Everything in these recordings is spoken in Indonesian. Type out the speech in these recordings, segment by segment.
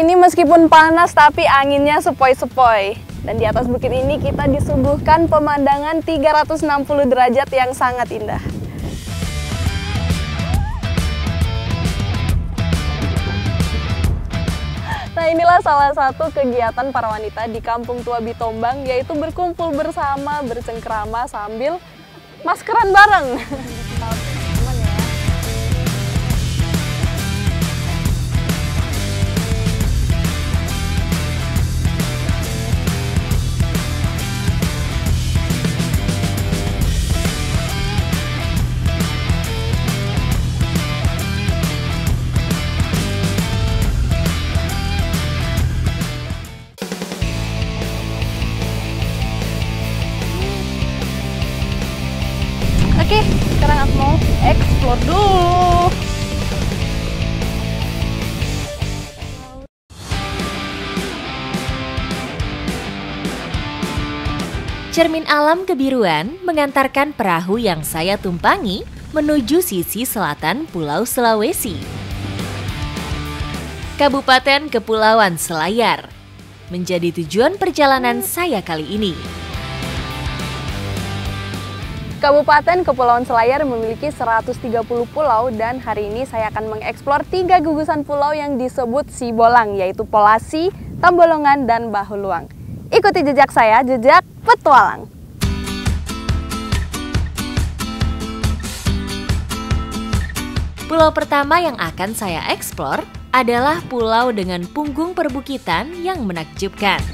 sini meskipun panas tapi anginnya sepoi-sepoi. Dan di atas bukit ini kita disuguhkan pemandangan 360 derajat yang sangat indah. Nah, inilah salah satu kegiatan para wanita di Kampung Tua Bitombang, yaitu berkumpul bersama, bercengkrama sambil maskeran bareng. Oke, sekarang aku mau explore dulu. Cermin alam kebiruan mengantarkan perahu yang saya tumpangi menuju sisi selatan Pulau Sulawesi. Kabupaten Kepulauan Selayar menjadi tujuan perjalanan saya kali ini. Kabupaten Kepulauan Selayar memiliki 130 pulau dan hari ini saya akan mengeksplor 3 gugusan pulau yang disebut Sibolang, yaitu Polasi, Tambolongan, dan Bahuluang. Ikuti jejak saya, jejak petualang. Pulau pertama yang akan saya eksplor adalah pulau dengan punggung perbukitan yang menakjubkan.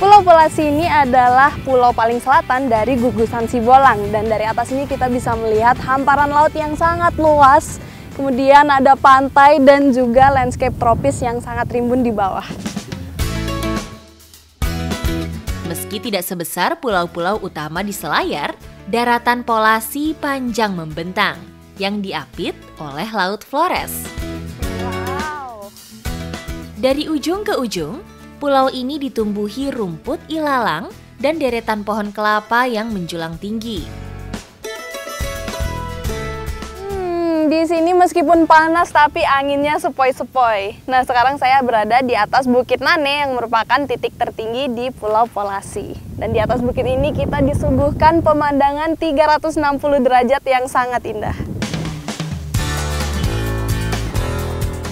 Pulau Polasi ini adalah pulau paling selatan dari gugusan Sibolang, dan dari atas ini kita bisa melihat hamparan laut yang sangat luas, kemudian ada pantai dan juga landscape tropis yang sangat rimbun di bawah. Meski tidak sebesar pulau-pulau utama di Selayar, daratan Polasi panjang membentang yang diapit oleh Laut Flores. Wow. Dari ujung ke ujung, pulau ini ditumbuhi rumput ilalang dan deretan pohon kelapa yang menjulang tinggi. Di sini meskipun panas tapi anginnya sepoi-sepoi. Nah, sekarang saya berada di atas Bukit Nane yang merupakan titik tertinggi di Pulau Polasi. Dan di atas bukit ini kita disuguhkan pemandangan 360 derajat yang sangat indah.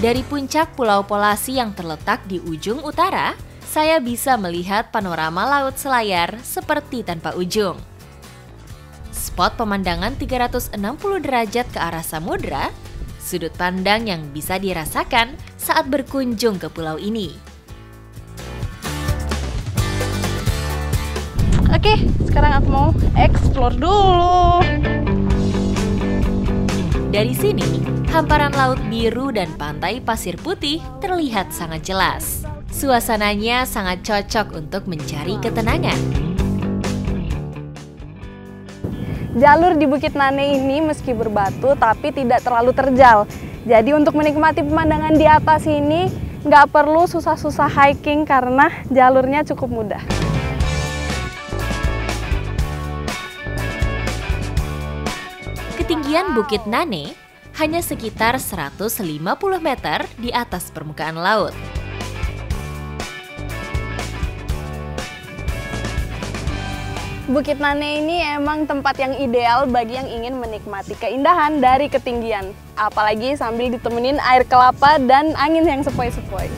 Dari puncak Pulau Polasi yang terletak di ujung utara, saya bisa melihat panorama Laut Selayar seperti tanpa ujung. Spot pemandangan 360 derajat ke arah samudra, sudut pandang yang bisa dirasakan saat berkunjung ke pulau ini. Oke, sekarang aku mau explore dulu. Dari sini, hamparan laut biru dan pantai pasir putih terlihat sangat jelas. Suasananya sangat cocok untuk mencari ketenangan. Jalur di Bukit Nane ini meski berbatu tapi tidak terlalu terjal. Jadi untuk menikmati pemandangan di atas ini nggak perlu susah-susah hiking karena jalurnya cukup mudah. Ketinggian Bukit Nane hanya sekitar 150 meter di atas permukaan laut. Bukit Nane ini emang tempat yang ideal bagi yang ingin menikmati keindahan dari ketinggian. Apalagi sambil ditemenin air kelapa dan angin yang sepoi-sepoi.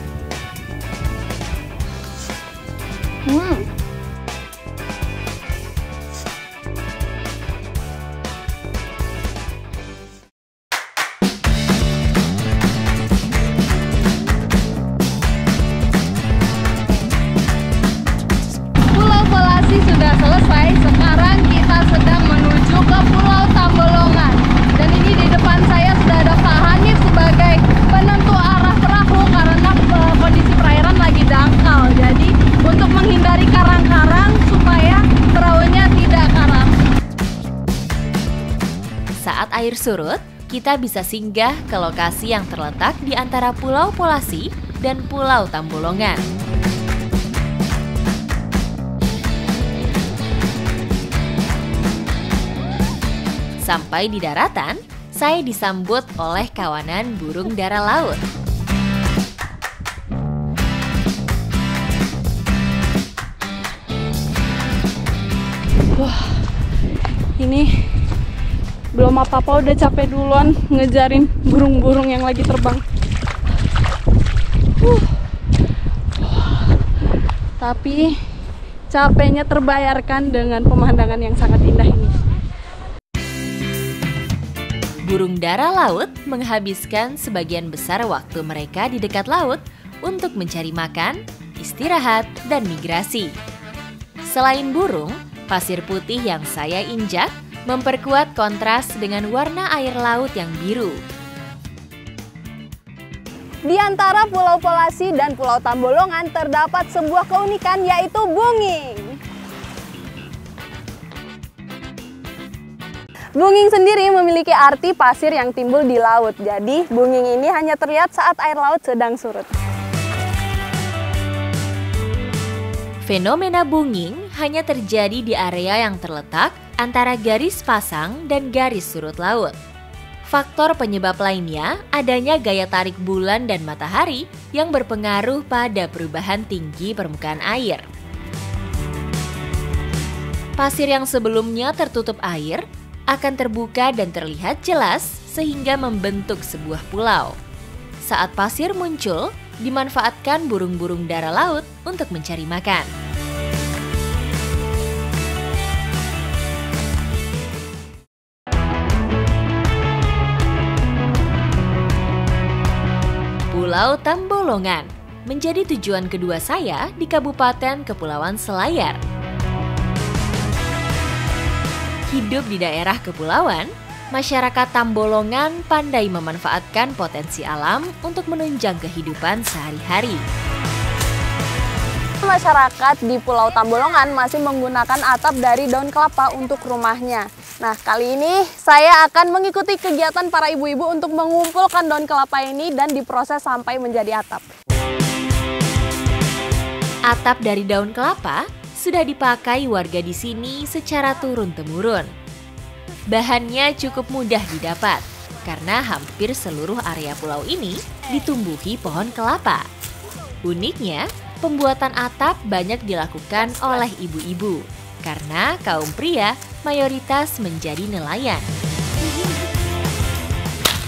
Sudah selesai, sekarang kita sedang menuju ke Pulau Tambolongan. Dan ini di depan saya sudah ada Pak Hanif sebagai penentu arah perahu karena kondisi perairan lagi dangkal. Jadi untuk menghindari karang-karang supaya perahunya tidak karam. Saat air surut, kita bisa singgah ke lokasi yang terletak di antara Pulau Polasi dan Pulau Tambolongan. Sampai di daratan, saya disambut oleh kawanan burung dara laut. Wah, ini belum apa-apa udah capek duluan ngejarin burung-burung yang lagi terbang. Tapi capeknya terbayarkan dengan pemandangan yang sangat indah ini. Burung dara laut menghabiskan sebagian besar waktu mereka di dekat laut untuk mencari makan, istirahat, dan migrasi. Selain burung, pasir putih yang saya injak memperkuat kontras dengan warna air laut yang biru. Di antara Pulau Polasi dan Pulau Tambolongan terdapat sebuah keunikan, yaitu bunging. Bunging sendiri memiliki arti pasir yang timbul di laut. Jadi, bunging ini hanya terlihat saat air laut sedang surut. Fenomena bunging hanya terjadi di area yang terletak antara garis pasang dan garis surut laut. Faktor penyebab lainnya adanya gaya tarik bulan dan matahari yang berpengaruh pada perubahan tinggi permukaan air. Pasir yang sebelumnya tertutup air akan terbuka dan terlihat jelas sehingga membentuk sebuah pulau. Saat pasir muncul, dimanfaatkan burung-burung dara laut untuk mencari makan. Pulau Tambolongan menjadi tujuan kedua saya di Kabupaten Kepulauan Selayar. Hidup di daerah kepulauan, masyarakat Tambolongan pandai memanfaatkan potensi alam untuk menunjang kehidupan sehari-hari. Masyarakat di Pulau Tambolongan masih menggunakan atap dari daun kelapa untuk rumahnya. Nah, kali ini saya akan mengikuti kegiatan para ibu-ibu untuk mengumpulkan daun kelapa ini dan diproses sampai menjadi atap. Atap dari daun kelapa sudah dipakai warga di sini secara turun-temurun. Bahannya cukup mudah didapat karena hampir seluruh area pulau ini ditumbuhi pohon kelapa. Uniknya, pembuatan atap banyak dilakukan oleh ibu-ibu karena kaum pria mayoritas menjadi nelayan.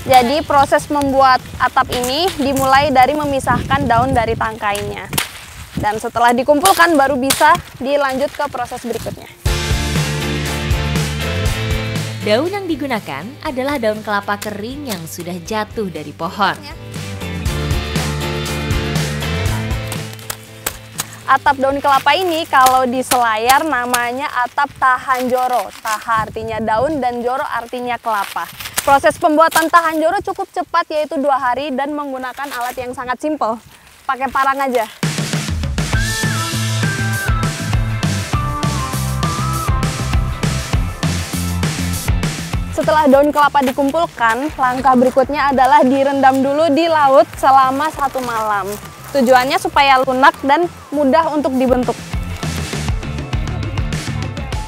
Jadi proses membuat atap ini dimulai dari memisahkan daun dari tangkainya. Dan setelah dikumpulkan baru bisa dilanjut ke proses berikutnya. Daun yang digunakan adalah daun kelapa kering yang sudah jatuh dari pohon. Atap daun kelapa ini kalau di Selayar namanya atap tahan joro. Taha artinya daun dan joro artinya kelapa. Proses pembuatan tahan joro cukup cepat, yaitu 2 hari dan menggunakan alat yang sangat simpel. Pakai parang aja. Setelah daun kelapa dikumpulkan, langkah berikutnya adalah direndam dulu di laut selama 1 malam. Tujuannya supaya lunak dan mudah untuk dibentuk.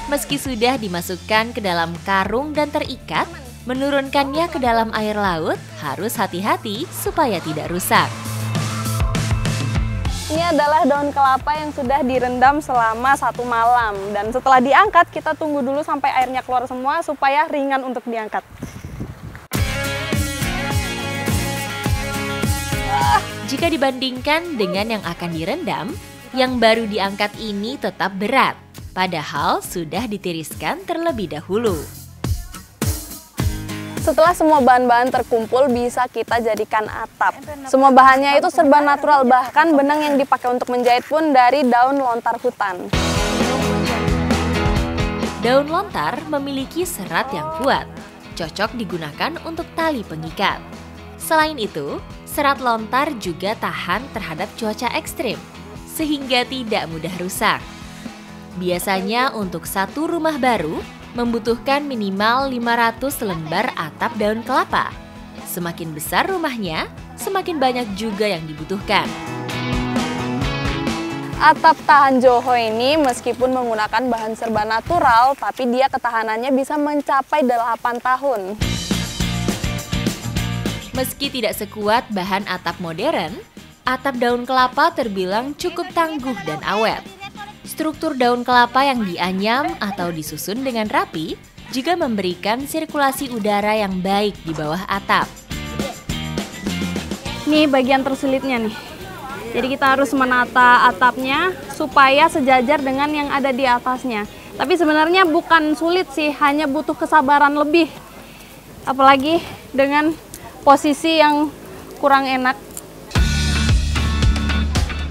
Meski sudah dimasukkan ke dalam karung dan terikat, menurunkannya ke dalam air laut harus hati-hati supaya tidak rusak. Ini adalah daun kelapa yang sudah direndam selama 1 malam. Dan setelah diangkat, kita tunggu dulu sampai airnya keluar semua supaya ringan untuk diangkat. Jika dibandingkan dengan yang akan direndam, yang baru diangkat ini tetap berat, padahal sudah ditiriskan terlebih dahulu. Setelah semua bahan-bahan terkumpul, bisa kita jadikan atap. Semua bahannya itu serba natural, bahkan benang yang dipakai untuk menjahit pun dari daun lontar hutan. Daun lontar memiliki serat yang kuat, cocok digunakan untuk tali pengikat. Selain itu, serat lontar juga tahan terhadap cuaca ekstrim, sehingga tidak mudah rusak. Biasanya untuk satu rumah baru, membutuhkan minimal 500 lembar atap daun kelapa. Semakin besar rumahnya, semakin banyak juga yang dibutuhkan. Atap tahan joho ini meskipun menggunakan bahan serba natural, tapi dia ketahanannya bisa mencapai 8 tahun. Meski tidak sekuat bahan atap modern, atap daun kelapa terbilang cukup tangguh dan awet. Struktur daun kelapa yang dianyam atau disusun dengan rapi juga memberikan sirkulasi udara yang baik di bawah atap. Ini bagian tersulitnya nih. Jadi kita harus menata atapnya supaya sejajar dengan yang ada di atasnya. Tapi sebenarnya bukan sulit sih, hanya butuh kesabaran lebih. Apalagi dengan posisi yang kurang enak.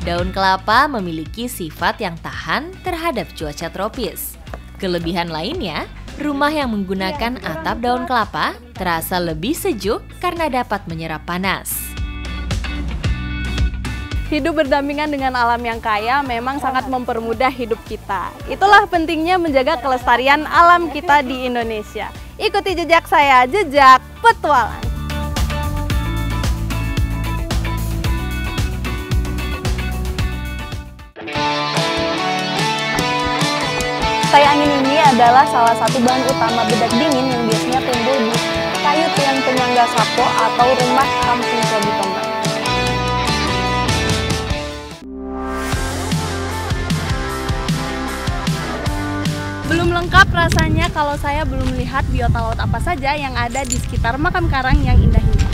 Daun kelapa memiliki sifat yang tahan terhadap cuaca tropis. Kelebihan lainnya, rumah yang menggunakan atap daun kelapa terasa lebih sejuk karena dapat menyerap panas. Hidup berdampingan dengan alam yang kaya memang sangat mempermudah hidup kita. Itulah pentingnya menjaga kelestarian alam kita di Indonesia. Ikuti jejak saya, jejak petualang. Tai angin ini adalah salah satu bahan utama bedak dingin yang biasanya tumbuh di kayu tiang penyangga sapo atau rumah kampung Bitomba. Belum lengkap rasanya kalau saya belum melihat biota laut apa saja yang ada di sekitar makam karang yang indah ini.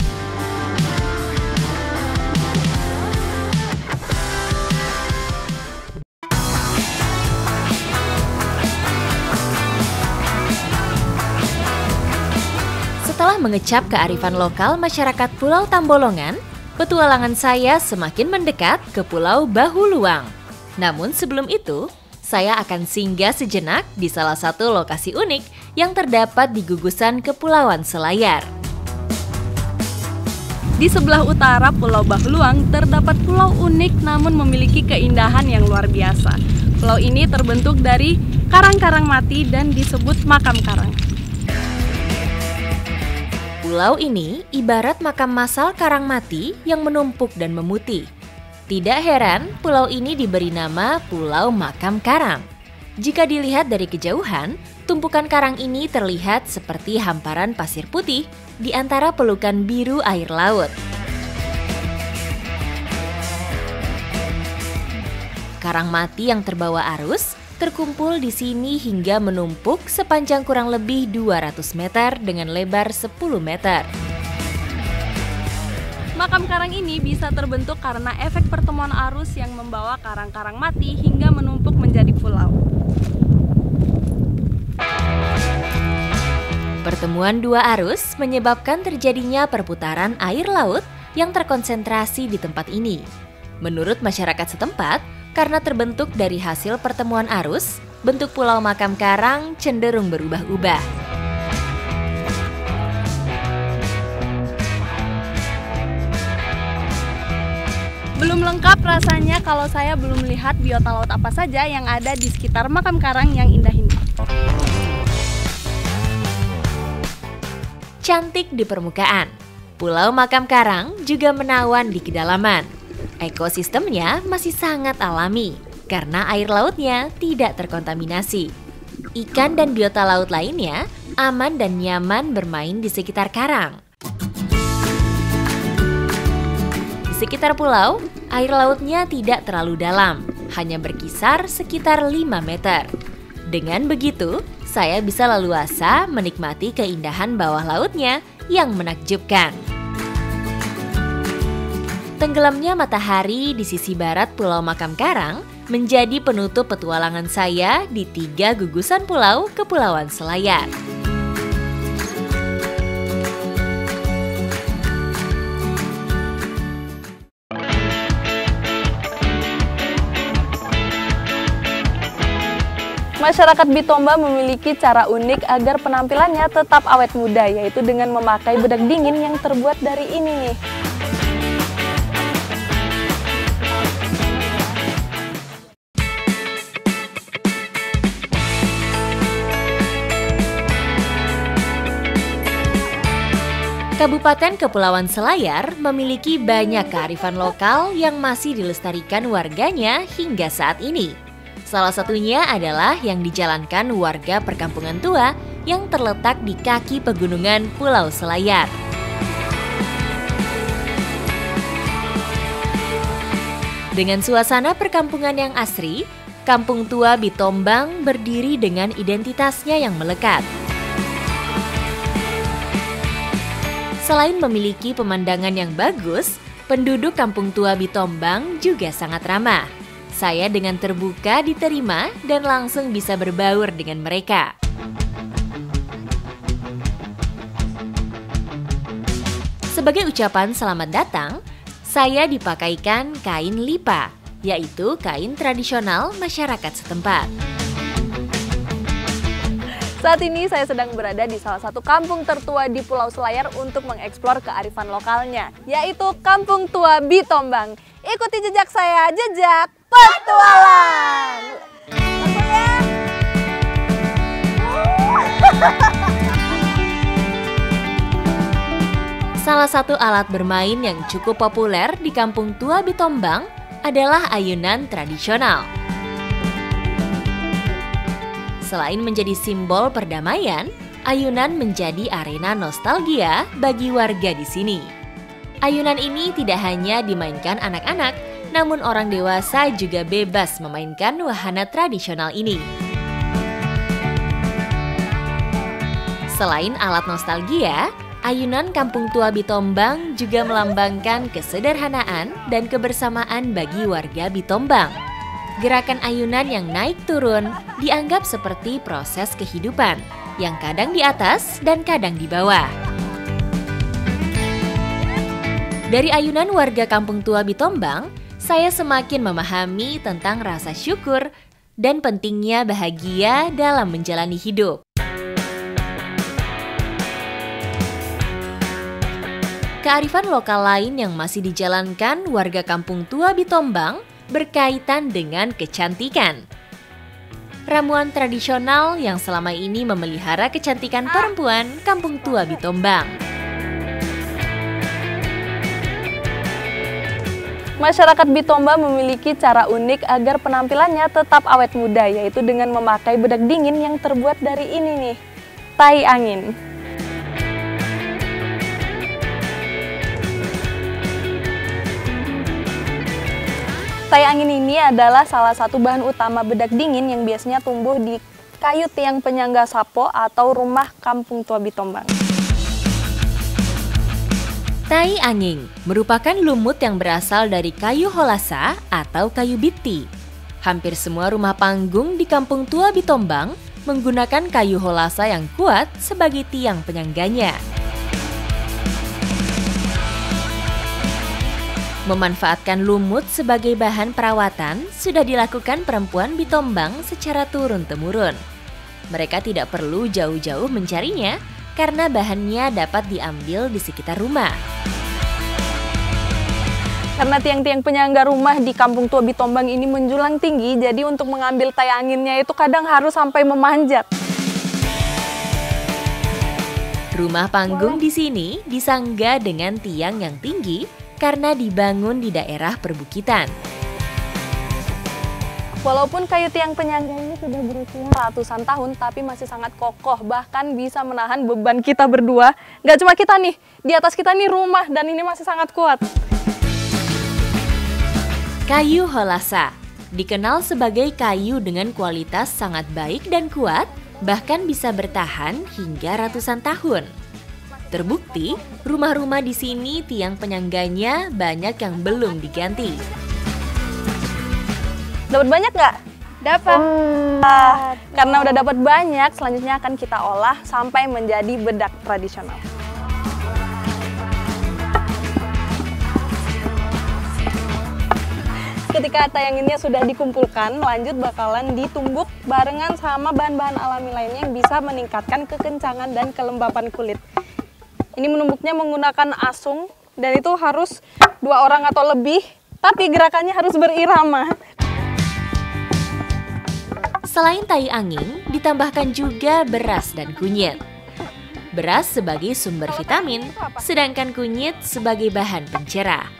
Setelah mengecap kearifan lokal masyarakat Pulau Tambolongan, petualangan saya semakin mendekat ke Pulau Bahuluang. Namun sebelum itu, saya akan singgah sejenak di salah satu lokasi unik yang terdapat di gugusan Kepulauan Selayar. Di sebelah utara Pulau Bahuluang terdapat pulau unik namun memiliki keindahan yang luar biasa. Pulau ini terbentuk dari karang-karang mati dan disebut makam karang. Pulau ini ibarat makam massal karang mati yang menumpuk dan memutih. Tidak heran pulau ini diberi nama Pulau Makam Karang. Jika dilihat dari kejauhan, tumpukan karang ini terlihat seperti hamparan pasir putih di antara pelukan biru air laut. Karang mati yang terbawa arus terkumpul di sini hingga menumpuk sepanjang kurang lebih 200 meter dengan lebar 10 meter. Makam karang ini bisa terbentuk karena efek pertemuan arus yang membawa karang-karang mati hingga menumpuk menjadi pulau. Pertemuan dua arus menyebabkan terjadinya perputaran air laut yang terkonsentrasi di tempat ini. Menurut masyarakat setempat, karena terbentuk dari hasil pertemuan arus, bentuk Pulau Makam Karang cenderung berubah-ubah. Belum lengkap rasanya kalau saya belum melihat biota laut apa saja yang ada di sekitar makam karang yang indah ini. Cantik di permukaan, Pulau Makam Karang juga menawan di kedalaman. Ekosistemnya masih sangat alami karena air lautnya tidak terkontaminasi. Ikan dan biota laut lainnya aman dan nyaman bermain di sekitar karang. Di sekitar pulau, air lautnya tidak terlalu dalam, hanya berkisar sekitar 5 meter. Dengan begitu, saya bisa leluasa menikmati keindahan bawah lautnya yang menakjubkan. Tenggelamnya matahari di sisi barat Pulau Makam Karang menjadi penutup petualangan saya di 3 gugusan pulau Kepulauan Selayar. Masyarakat Bitomba memiliki cara unik agar penampilannya tetap awet muda, yaitu dengan memakai bedak dingin yang terbuat dari ini nih. Kabupaten Kepulauan Selayar memiliki banyak kearifan lokal yang masih dilestarikan warganya hingga saat ini. Salah satunya adalah yang dijalankan warga perkampungan tua yang terletak di kaki pegunungan Pulau Selayar. Dengan suasana perkampungan yang asri, Kampung Tua Bitombang berdiri dengan identitasnya yang melekat. Selain memiliki pemandangan yang bagus, penduduk Kampung Tua Bitombang juga sangat ramah. Saya dengan terbuka diterima dan langsung bisa berbaur dengan mereka. Sebagai ucapan selamat datang, saya dipakaikan kain lipa, yaitu kain tradisional masyarakat setempat. Saat ini saya sedang berada di salah satu kampung tertua di Pulau Selayar untuk mengeksplor kearifan lokalnya, yaitu Kampung Tua Bitombang. Ikuti jejak saya, jejak petualang! Salah satu alat bermain yang cukup populer di Kampung Tua Bitombang adalah ayunan tradisional. Selain menjadi simbol perdamaian, ayunan menjadi arena nostalgia bagi warga di sini. Ayunan ini tidak hanya dimainkan anak-anak, namun orang dewasa juga bebas memainkan wahana tradisional ini. Selain alat nostalgia, ayunan Kampung Tua Bitombang juga melambangkan kesederhanaan dan kebersamaan bagi warga Bitombang. Gerakan ayunan yang naik turun dianggap seperti proses kehidupan, yang kadang di atas dan kadang di bawah. Dari ayunan warga Kampung Tua Bitombang, saya semakin memahami tentang rasa syukur dan pentingnya bahagia dalam menjalani hidup. Kearifan lokal lain yang masih dijalankan warga Kampung Tua Bitombang berkaitan dengan kecantikan. Ramuan tradisional yang selama ini memelihara kecantikan perempuan Kampung Tua Bitombang. Masyarakat Bitombang memiliki cara unik agar penampilannya tetap awet muda, yaitu dengan memakai bedak dingin yang terbuat dari ini nih, tai angin. Tai angin ini adalah salah satu bahan utama bedak dingin yang biasanya tumbuh di kayu tiang penyangga sapo atau rumah Kampung Tua Bitombang. Tai angin merupakan lumut yang berasal dari kayu holasa atau kayu biti. Hampir semua rumah panggung di Kampung Tua Bitombang menggunakan kayu holasa yang kuat sebagai tiang penyangganya. Memanfaatkan lumut sebagai bahan perawatan sudah dilakukan perempuan Bitombang secara turun-temurun. Mereka tidak perlu jauh-jauh mencarinya karena bahannya dapat diambil di sekitar rumah. Karena tiang-tiang penyangga rumah di Kampung Tua Bitombang ini menjulang tinggi, jadi untuk mengambil tai anginnya itu kadang harus sampai memanjat. Rumah panggung di sini disangga dengan tiang yang tinggi karena dibangun di daerah perbukitan. Walaupun kayu tiang penyangga ini sudah berusia ratusan tahun, tapi masih sangat kokoh, bahkan bisa menahan beban kita berdua. Nggak cuma kita nih, di atas kita nih rumah, dan ini masih sangat kuat. Kayu holasa dikenal sebagai kayu dengan kualitas sangat baik dan kuat, bahkan bisa bertahan hingga ratusan tahun. Terbukti, rumah-rumah di sini tiang penyangganya banyak yang belum diganti. Dapat banyak nggak? Dapat. Karena udah dapat banyak, selanjutnya akan kita olah sampai menjadi bedak tradisional. Ketika tayanginnya sudah dikumpulkan, lanjut bakalan ditumbuk barengan sama bahan-bahan alami lainnya yang bisa meningkatkan kekencangan dan kelembapan kulit. Ini menumbuknya menggunakan asung, dan itu harus 2 orang atau lebih, tapi gerakannya harus berirama. Selain tai angin, ditambahkan juga beras dan kunyit. Beras sebagai sumber vitamin, sedangkan kunyit sebagai bahan pencerah.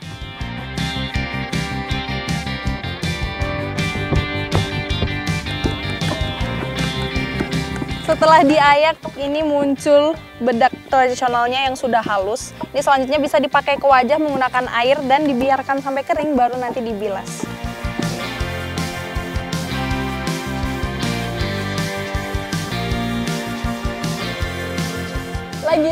Setelah diayak, ini muncul bedak tradisionalnya yang sudah halus. Ini selanjutnya bisa dipakai ke wajah menggunakan air dan dibiarkan sampai kering, baru nanti dibilas. Lagi.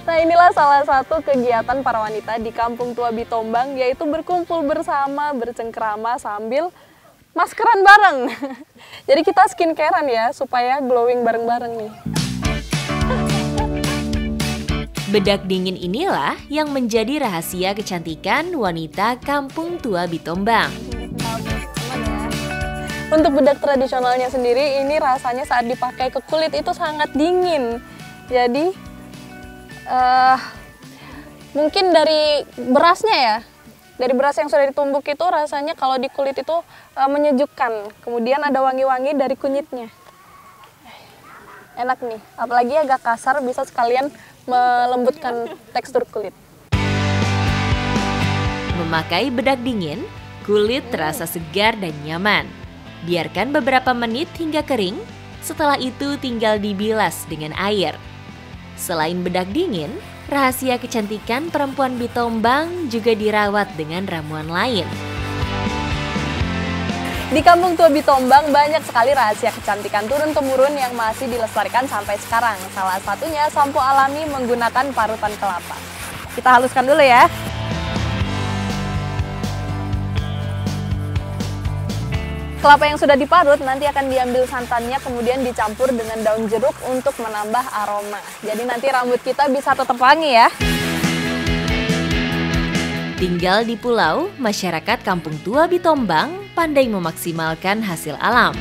Nah, inilah salah satu kegiatan para wanita di Kampung Tua Bitombang, yaitu berkumpul bersama, bercengkrama sambil maskeran bareng. Jadi kita skincarean ya, supaya glowing bareng-bareng nih. Bedak dingin inilah yang menjadi rahasia kecantikan wanita Kampung Tua Bitombang. Untuk bedak tradisionalnya sendiri, ini rasanya saat dipakai ke kulit itu sangat dingin. Jadi mungkin dari berasnya ya, dari beras yang sudah ditumbuk itu rasanya kalau di kulit itu menyejukkan. Kemudian ada wangi-wangi dari kunyitnya. Enak nih, apalagi agak kasar bisa sekalian melembutkan tekstur kulit. Memakai bedak dingin, kulit terasa segar dan nyaman. Biarkan beberapa menit hingga kering, setelah itu tinggal dibilas dengan air. Selain bedak dingin, rahasia kecantikan perempuan Bitombang juga dirawat dengan ramuan lain. Di Kampung Tua Bitombang banyak sekali rahasia kecantikan turun-temurun yang masih dilestarikan sampai sekarang. Salah satunya sampo alami menggunakan parutan kelapa. Kita haluskan dulu ya. Kelapa yang sudah diparut nanti akan diambil santannya, kemudian dicampur dengan daun jeruk untuk menambah aroma. Jadi nanti rambut kita bisa tetap wangi ya. Tinggal di pulau, masyarakat Kampung Tua Bitombang pandai memaksimalkan hasil alam.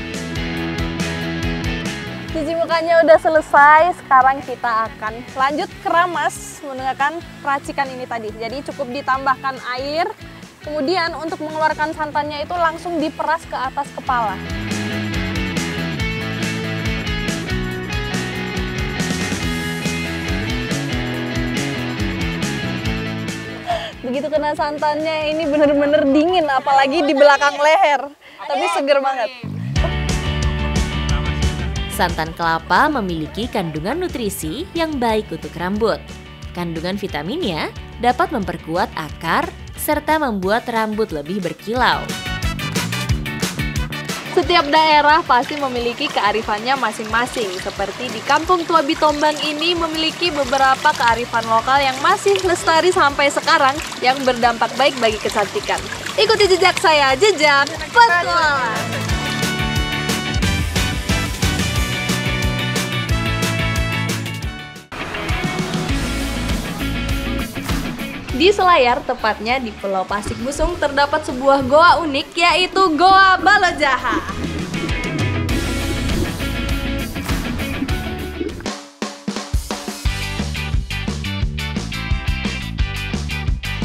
Cuci mukanya udah selesai, sekarang kita akan lanjut keramas menggunakan racikan ini tadi. Jadi cukup ditambahkan air. Kemudian untuk mengeluarkan santannya itu langsung diperas ke atas kepala. Begitu kena santannya ini bener-bener dingin, apalagi di belakang leher. Tapi seger banget. Santan kelapa memiliki kandungan nutrisi yang baik untuk rambut. Kandungan vitaminnya dapat memperkuat akar serta membuat rambut lebih berkilau. Setiap daerah pasti memiliki kearifannya masing-masing. Seperti di Kampung Tua Bitombang ini memiliki beberapa kearifan lokal yang masih lestari sampai sekarang yang berdampak baik bagi kecantikan. Ikuti jejak saya, jejak petualang. Di Selayar, tepatnya di Pulau Pasik Busung, terdapat sebuah goa unik, yaitu Goa Balojaha.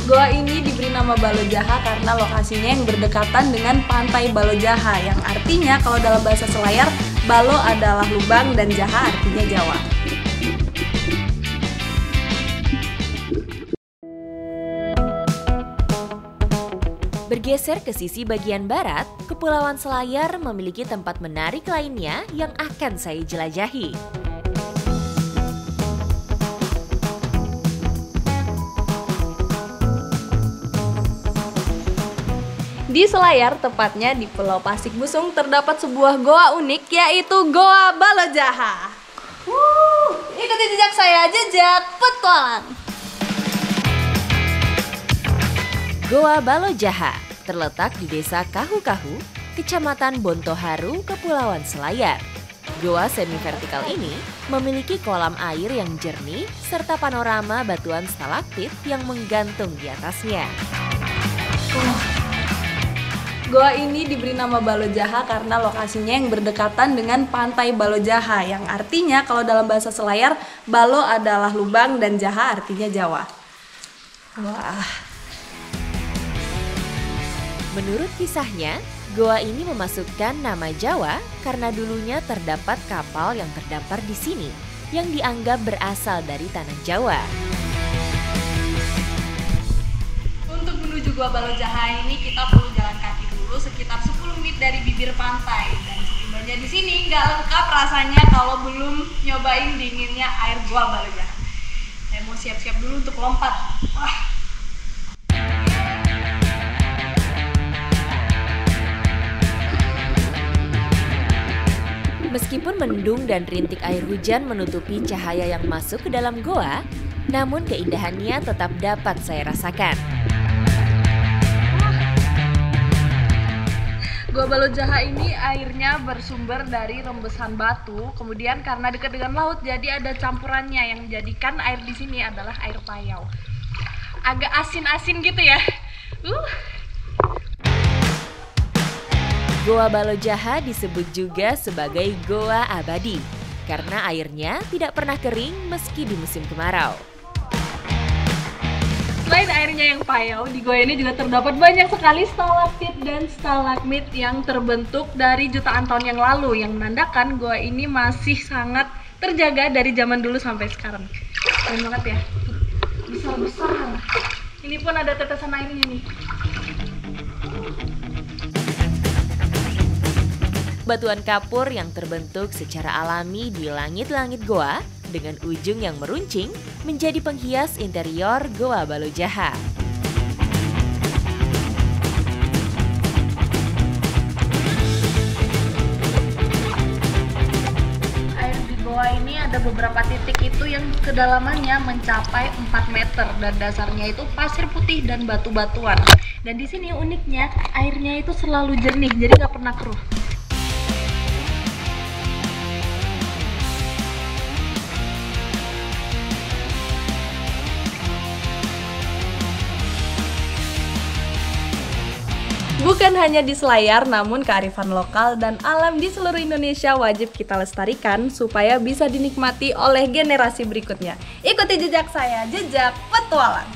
Goa ini diberi nama Balojaha karena lokasinya yang berdekatan dengan pantai Balojaha, yang artinya kalau dalam bahasa Selayar, Balo adalah lubang dan Jaha artinya Jawa. Bergeser ke sisi bagian barat, Kepulauan Selayar memiliki tempat menarik lainnya yang akan saya jelajahi. Di Selayar, tepatnya di Pulau Pasik Busung, terdapat sebuah goa unik, yaitu Goa Balojaha. Ikuti jejak saya, jejak petualang. Goa Balojaha terletak di Desa Kahu-Kahu, Kecamatan Bontoharu, Kepulauan Selayar. Goa semi-vertikal ini memiliki kolam air yang jernih serta panorama batuan stalaktit yang menggantung di atasnya. Goa ini diberi nama Balojaha karena lokasinya yang berdekatan dengan pantai Balojaha, yang artinya kalau dalam bahasa Selayar, Balo adalah lubang dan Jaha artinya Jawa. Wah. Menurut kisahnya, goa ini memasukkan nama Jawa karena dulunya terdapat kapal yang terdampar di sini yang dianggap berasal dari tanah Jawa. Untuk menuju Goa Balojaha ini kita perlu jalan kaki dulu sekitar 10 menit dari bibir pantai, dan Belanja di sini nggak lengkap rasanya kalau belum nyobain dinginnya air Goa Balojaha. Saya mau siap-siap dulu untuk lompat. Wah. Meskipun mendung dan rintik air hujan menutupi cahaya yang masuk ke dalam goa, namun keindahannya tetap dapat saya rasakan. Goa Balojaha ini airnya bersumber dari rembesan batu, kemudian karena dekat dengan laut jadi ada campurannya yang menjadikan air di sini adalah air payau. Agak asin-asin gitu ya. Goa Balojaha disebut juga sebagai goa abadi karena airnya tidak pernah kering meski di musim kemarau. Selain airnya yang payau, di goa ini juga terdapat banyak sekali stalaktit dan stalagmit yang terbentuk dari jutaan tahun yang lalu, yang menandakan goa ini masih sangat terjaga dari zaman dulu sampai sekarang. Keren banget ya, besar-besar. Ini pun ada tetesan airnya nih. Batuan kapur yang terbentuk secara alami di langit-langit goa dengan ujung yang meruncing menjadi penghias interior Goa Balojaha. Air di goa ini ada beberapa titik itu yang kedalamannya mencapai 4 meter dan dasarnya itu pasir putih dan batu-batuan. Dan di sini uniknya airnya itu selalu jernih, jadi nggak pernah keruh. Bukan hanya di Selayar, namun kearifan lokal dan alam di seluruh Indonesia wajib kita lestarikan supaya bisa dinikmati oleh generasi berikutnya. Ikuti jejak saya, jejak petualang.